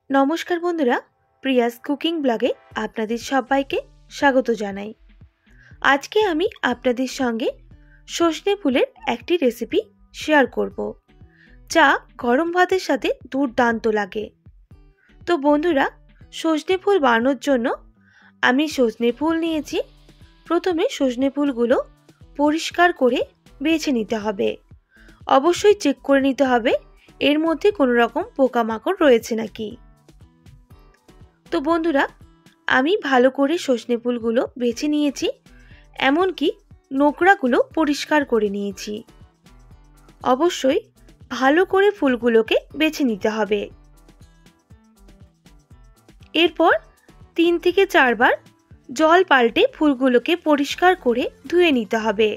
নমস্কার বন্ধুরা, Prius cooking ব্লগে আপনাদের সবাইকে স্বাগত জানাই। আজকে আমি আপনাদের সঙ্গে সজনে ফুলের একটি রেসিপি শেয়ার করব, যা গরম ভাতের সাথে দুর্দান্ত লাগে। তো বন্ধুরা, সজনে ফুল বানানোর জন্য আমি সজনে ফুল নিয়েছি। প্রথমে সজনে ফুলগুলো পরিষ্কার করে বেছে নিতে হবে। অবশ্যই চেক করে নিতে হবে এর মধ্যে কোনো রকম পোকামাকড় রয়েছে নাকি। তো বন্ধুরা, আমি ভালো করে সজনে ফুলগুলো বেছে নিয়েছি, এমনকি নোকড়াগুলো পরিষ্কার করে নিয়েছি। অবশ্যই ভালো করে ফুলগুলোকে বেছে নিতে হবে। এরপর 3 থেকে 4 বার জল পাল্টে ফুলগুলোকে পরিষ্কার করে ধুয়ে নিতে হবে।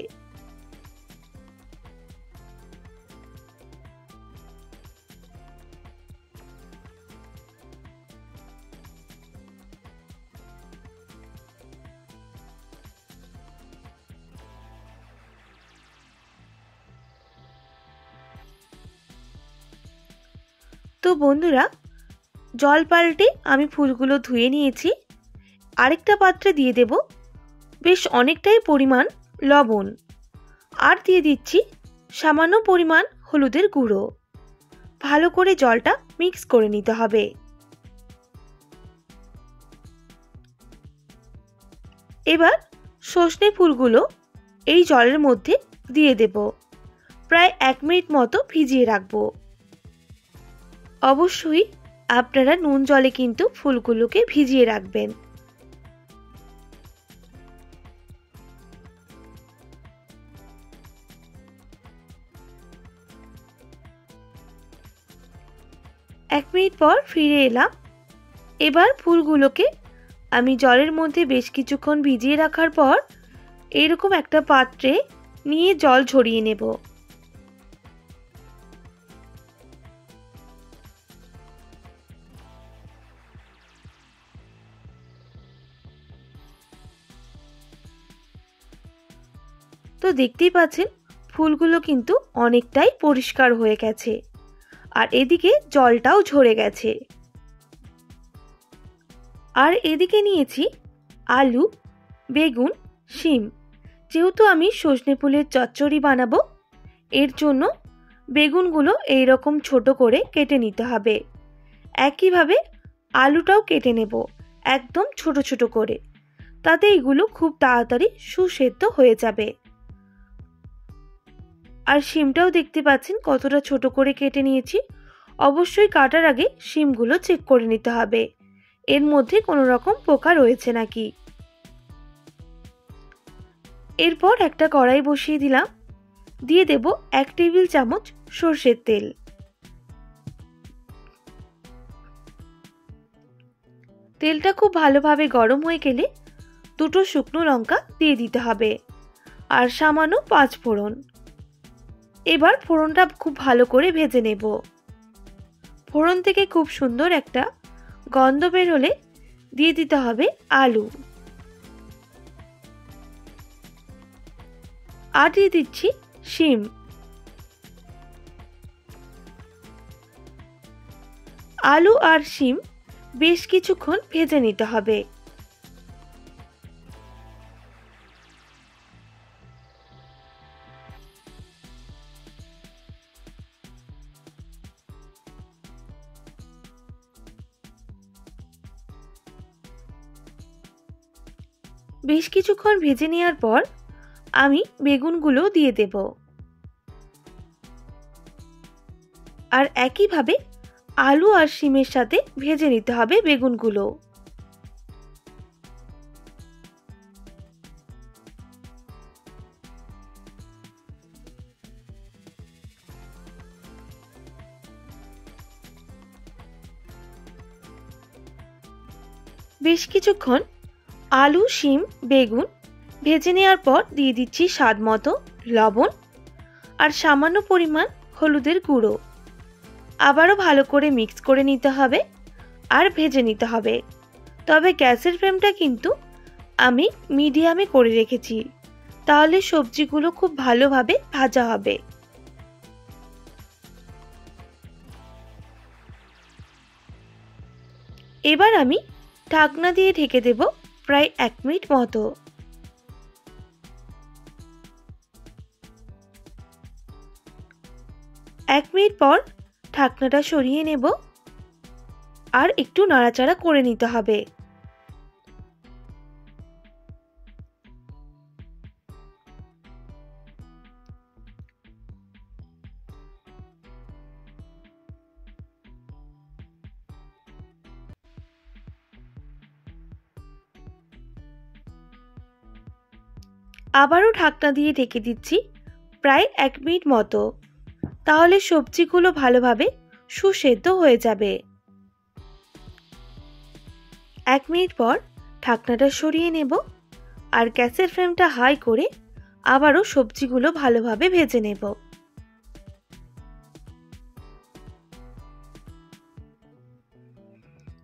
তো বন্ধুরা, জল পাল্টে আমি ফুলগুলো ধুয়ে নিয়েছি। আরেকটা পাত্রে দিয়ে দেব বেশ অনেকটাই পরিমাণ লবণ, আর দিয়ে দিচ্ছি সামান্য পরিমাণ হলুদের গুঁড়ো। ভালো করে জলটা মিক্স করে নিতে হবে। এবার সজনে ফুলগুলো এই জলের মধ্যে দিয়ে দেব। প্রায় 1 মিনিট মতো ভিজিয়ে রাখবো। অবশ্যই আপনারা নুন জলে কিন্তু ফুলগুলোকে ভিজিয়ে রাখবেন। এক মিনিট পর ফিরে এলাম। এবার ফুলগুলোকে আমি জলের মধ্যে বেশ কিছুক্ষণ ভিজিয়ে রাখার পর এরকম একটা পাত্রে নিয়ে জল ঝরিয়ে নেব। তো দেখতেই পাচ্ছেন ফুলগুলো কিন্তু অনেকটাই পরিষ্কার হয়ে গেছে, আর এদিকে জলটাও ঝরে গেছে। আর এদিকে নিয়েছি আলু, বেগুন, শিম। যেহেতু আমি সজনে ফুলের চচ্চড়ি বানাবো, এর জন্য বেগুনগুলো এইরকম ছোট করে কেটে নিতে হবে। একইভাবে আলুটাও কেটে নেব একদম ছোট ছোট করে, তাতে এগুলো খুব তাড়াতাড়ি সুসেদ্ধ হয়ে যাবে। আর শিমটাও দেখতে পাচ্ছেন কতটা ছোট করে কেটে নিয়েছি। অবশ্যই কাটার আগে শিমগুলো চেক করে নিতে হবে এর মধ্যে কোনো রকম পোকা রয়েছে নাকি। এরপর একটা কড়াই বসিয়ে দিলাম। দিয়ে দেব 1 টেবিল চামচ সরষের তেল। তেলটা খুব ভালোভাবে গরম হয়ে গেলে 2টো শুকনো লঙ্কা দিয়ে দিতে হবে, আর সামান্য 5 ফোড়ন। এবার ফোড়নটা খুব ভালো করে ভেজে নেব। ফোড়ন থেকে খুব সুন্দর একটা গন্ধ বের হলে দিয়ে দিতে হবে আলু। আর দিয়ে দিচ্ছি শিম। আলু আর শিম বেশ কিছুক্ষণ ভেজে নিতে হবে। বেশ কিছুক্ষণ ভেজে নেওয়ার পর আমি বেগুনগুলো দিয়ে দেব, আর একইভাবে আলু আর শিমের সাথে ভেজে নিতে হবে বেগুনগুলো। বেশ কিছুক্ষণ আলু, শিম, বেগুন ভেজে নেওয়ার পর দিয়ে দিচ্ছি স্বাদ মতো লবণ আর সামান্য পরিমাণ হলুদের গুঁড়ো। আবারও ভালো করে মিক্স করে নিতে হবে আর ভেজে নিতে হবে। তবে গ্যাসের ফ্লেমটা কিন্তু আমি মিডিয়ামে করে রেখেছি, তাহলে সবজিগুলো খুব ভালোভাবে ভাজা হবে। এবার আমি ঢাকনা দিয়ে ঢেকে দেব প্রায় 1 মিনিট মতো। এক মিনিট পর ঢাকনাটা সরিয়ে নেব আর একটু নাড়াচাড়া করে নিতে হবে। আবারও ঢাকনা দিয়ে ঢেকে দিচ্ছি প্রায় 1 মিনিট মতো, তাহলে সবজিগুলো ভালোভাবে সুসেদ্ধ হয়ে যাবে। 1 মিনিট পর ঢাকনাটা সরিয়ে নেব আর গ্যাসের ফ্লেমটা হাই করে আবারও সবজিগুলো ভালোভাবে ভেজে নেব।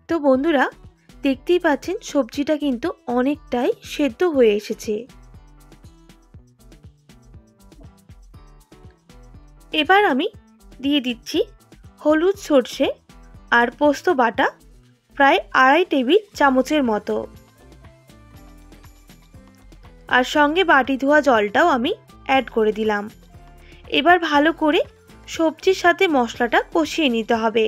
তো বন্ধুরা, দেখতেই পাচ্ছেন সবজিটা কিন্তু অনেকটাই সেদ্ধ হয়ে এসেছে। এবার আমি দিয়ে দিচ্ছি হলুদ, সরষে আর পোস্ত বাটা প্রায় 2.5 টেবিল চামচের মতো, আর সঙ্গে বাটি ধোয়া জলটাও আমি অ্যাড করে দিলাম। এবার ভালো করে সবজির সাথে মশলাটা কষিয়ে নিতে হবে।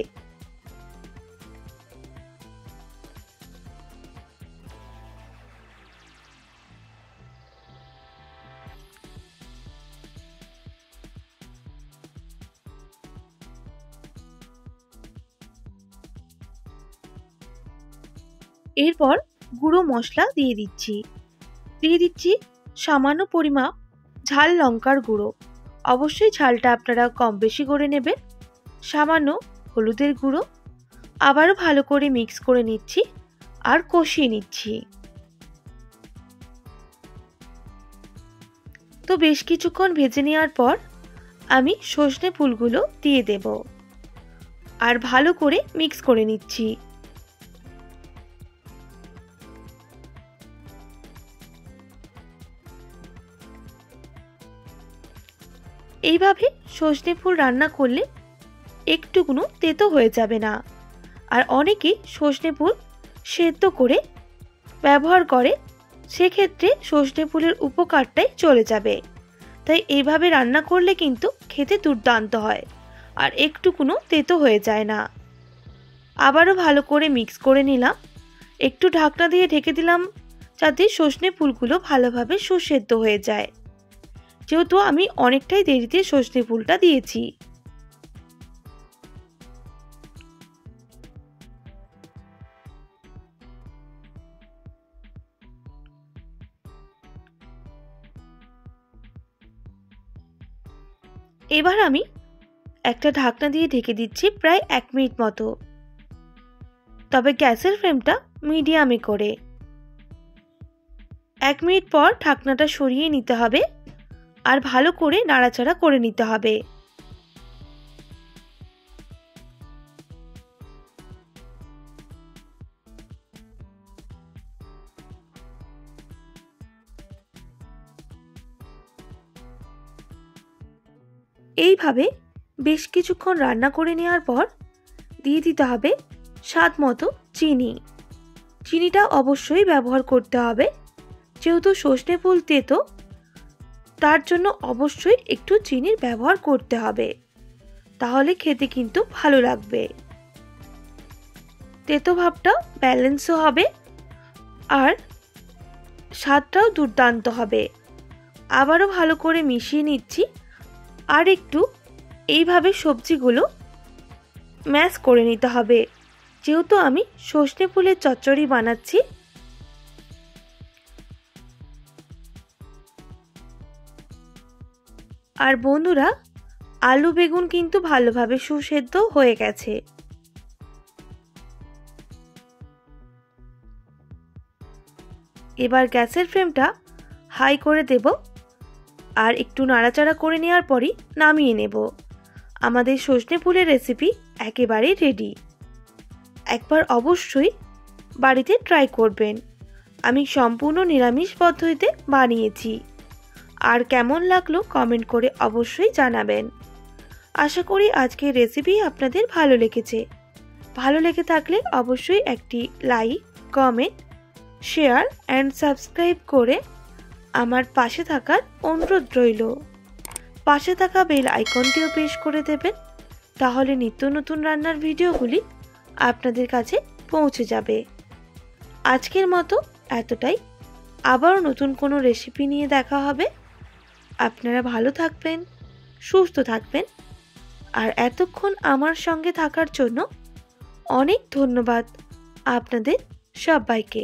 এরপর গুঁড়ো মশলা দিয়ে দিচ্ছি সামান্য পরিমাপ ঝাল লঙ্কার গুঁড়ো। অবশ্যই ঝালটা আপনারা কম বেশি করে নেবেন। সামান্য হলুদের গুঁড়ো, আবারও ভালো করে মিক্স করে নিচ্ছি আর কষিয়ে নিচ্ছি। তো বেশ কিছুক্ষণ ভেজে নেওয়ার পর আমি সজনে ফুলগুলো দিয়ে দেব আর ভালো করে মিক্স করে নিচ্ছি। এইভাবে সজনে ফুল রান্না করলে একটুকুনো তেতো হয়ে যাবে না। আর অনেকেই সজনে ফুল সেদ্ধ করে ব্যবহার করে, সেক্ষেত্রে সজনে ফুলের উপকারটাই চলে যাবে। তাই এইভাবে রান্না করলে কিন্তু খেতে দুর্দান্ত হয় আর একটুকুনো তেতো হয়ে যায় না। আবারও ভালো করে মিক্স করে নিলাম, একটু ঢাকনা দিয়ে ঢেকে দিলাম যাতে সজনে ফুলগুলো ভালোভাবে সুসেদ্ধ হয়ে যায়, যেহেতু আমি অনেকটাই দেরিতে সজনে ফুলটা দিয়েছি। এবার আমি একটা ঢাকনা দিয়ে ঢেকে দিচ্ছি প্রায় 1 মিনিট মতো, তবে গ্যাসের ফ্লেমটা মিডিয়ামে করে। 1 মিনিট পর ঢাকনাটা সরিয়ে নিতে হবে আর ভালো করে নাড়াচাড়া করে নিতে হবে। এইভাবে বেশ কিছুক্ষণ রান্না করে নেওয়ার পর দিয়ে দিতে হবে স্বাদ মতো চিনি। চিনিটা অবশ্যই ব্যবহার করতে হবে, যেহেতু সজনে ফুল তেতো, তার জন্য অবশ্যই একটু চিনির ব্যবহার করতে হবে, তাহলে খেতে কিন্তু ভালো লাগবে। তেতো ভাবটা ব্যালেন্সও হবে আর স্বাদটাও দুর্দান্ত হবে। আবারও ভালো করে মিশিয়ে নিচ্ছি আর একটু এইভাবে সবজিগুলো ম্যাশ করে নিতে হবে, যেহেতু আমি সজনে ফুলের চচ্চড়ি বানাচ্ছি। আর বন্ধুরা, আলু বেগুন কিন্তু ভালোভাবে সুসেদ্ধ হয়ে গেছে। এবার গ্যাসের ফ্লেমটা হাই করে দেব আর একটু নাড়াচাড়া করে নেওয়ার পরই নামিয়ে নেব। আমাদের সজনে ফুলের রেসিপি একেবারেই রেডি। একবার অবশ্যই বাড়িতে ট্রাই করবেন। আমি সম্পূর্ণ নিরামিষ পদ্ধতিতে বানিয়েছি। আর কেমন লাগলো কমেন্ট করে অবশ্যই জানাবেন। আশা করি আজকের রেসিপি আপনাদের ভালো লেগেছে। ভালো লেগে থাকলে অবশ্যই একটি like, comment, share and subscribe করে আমার পাশে থাকার অনুরোধ রইল। পাশে থাকা বেল আইকনটিও প্রেস করে দেবেন, তাহলে নিত্য নতুন রান্নার ভিডিওগুলি আপনাদের কাছে পৌঁছে যাবে। আজকের মতো এতটাই। আবারও নতুন কোনো রেসিপি নিয়ে দেখা হবে। আপনারা ভালো থাকবেন, সুস্থ থাকবেন, আর এতক্ষণ আমার সঙ্গে থাকার জন্য অনেক ধন্যবাদ আপনাদের সবাইকে।